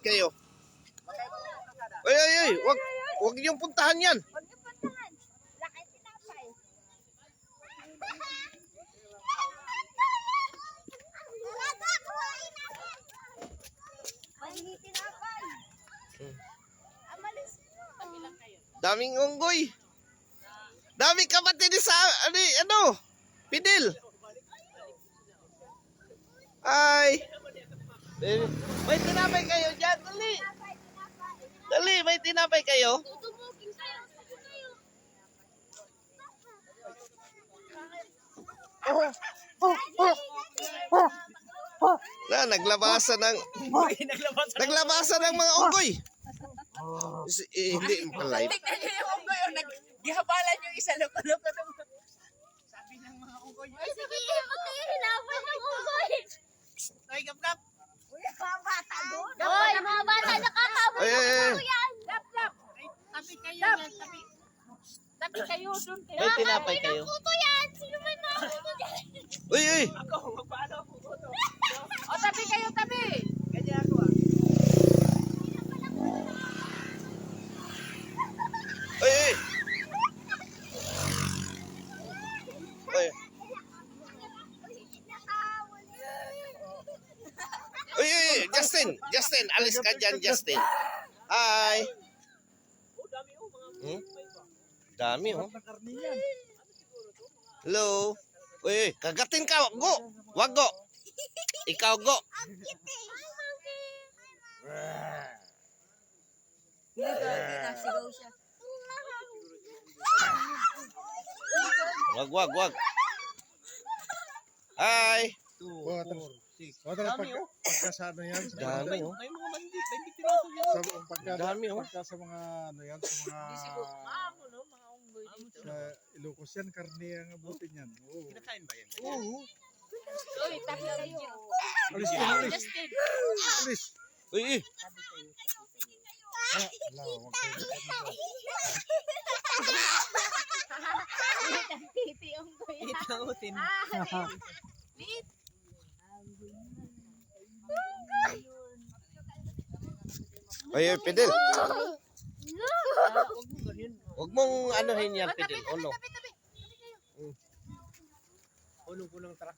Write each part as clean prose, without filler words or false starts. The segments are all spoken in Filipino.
Kayo. Ay, ay, ay. Wag niyong puntahan yan. Huwag niyo puntahan. Laki tinapay. Mali tinapay. Amalis mo. Daming unggoy. Daming kapatid sa ano? Pidil. Ay. May tinapay kayo dyan. Dali. Dali, may tinapay kayo. Tutubugin kayo. Na, naglabasan ng mga unggoy. Hindi mo live. Tignan niyo yung unggoy. Gihabalan yung isa. Loko-loko. Sabi ng mga unggoy. Ay, sige, huwag kayo hinapan ng unggoy. Ay, gaplap. Mga bata doon. Hoy, mga bata, nakakabot. Ay, ay, ay. Gaplap. Tabi kayo. Tabi kayo doon. May tinapay kayo. Puto yan. Sino may mga puto dyan? Uy, uy. Ako, magpaano ako po to. O, tabi kayo, tabi. Ganyan ako Uy, uy. Uy. Uy, uy, Justin, alis ka dyan, Justin. Hi. Dami, oh. Hello. Uy, kagatin ka, go. Wag go. Ikaw go. Nasigaw siya. Wag. Hi. Pagkasado yan. Dami, oh. May mga mandi. May piraso yan. Dami, oh. Pagka sa mga ano yan, sa mga Maamo, no? Mga unggoy dito. sa Ilocos yan, karne ang abutin yan. Oo. Kinakain ba yan? Oo. Uy, tabi kayo. Alis ka, alis. Justin. Alis. Uy, uy. Wala, huwag kayo dito. Titi unggoy. Itaotin. Liit. Uy, uy, Pidil. Huwag mo ganyan. Huwag mong anuhin yan, Pidil. Ulo. Ulong ko ng truck.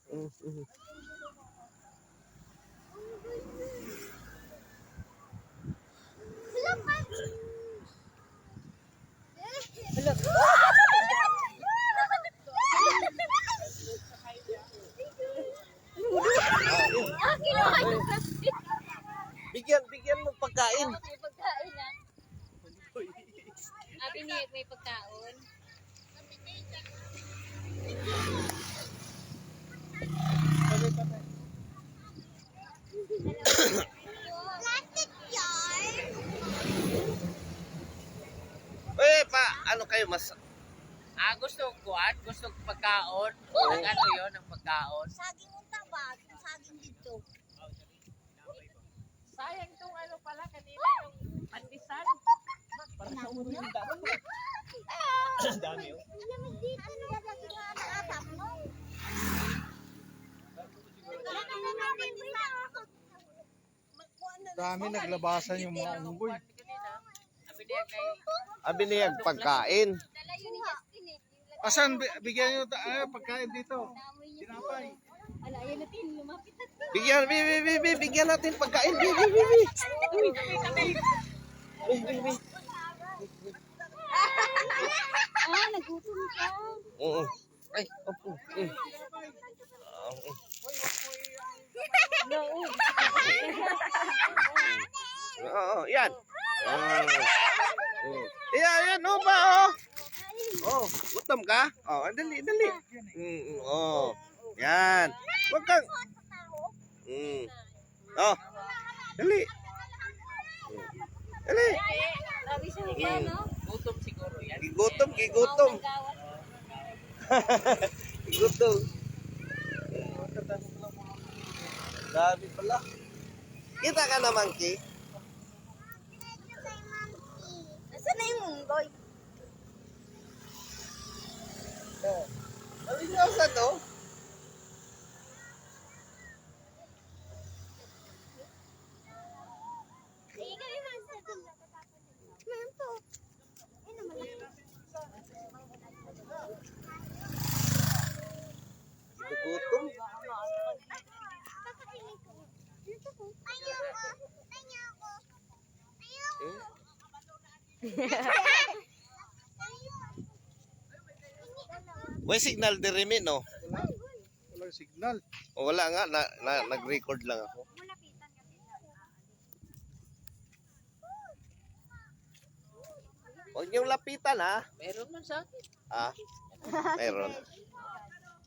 Bigyan mo pagkain. May pagkain na. Abi niya may pagkaon. Plastic yarn. Uy, ano kayo mas... Gusto ko kuat, gusto ko pagkaon. Ang ano yun, ang pagkaon. Saging unta ba? Saging dito. Sayang itong ano pala kanina, yung pandisan. Para sa ulo yung dami. Dami oh. Lamig dito. Ano ba lagi nga ang atap mo? Dami naglabasan yung mga unggoy. Abiniyag pagkain. Dala yun ni Justin eh. Asan, bigyan nyo pagkain dito. Tinapay. Ala, ayun natin. Lumapit na. Bigyan natin pagkain. Nagutom ka. Oo. Ay, opo. Oo, yan. Yan, oh ba, oh. Oh, gutom ka? Oh, dali. Oh. Yan. Wag kang. Oh. Dali. Dali. Sabi siya ikaw, no? Gutom siguro yan. Gigutom. Gigutom. Dami pala. Kita ka na, monkey. Nasaan na yung unggoy? Ano siya to? Nagutom. May signal diri mi no. Walang signal. O wala nga nag-record lang ako. Huwag niyong lapitan ha. Meron man sa akin. Ah, meron.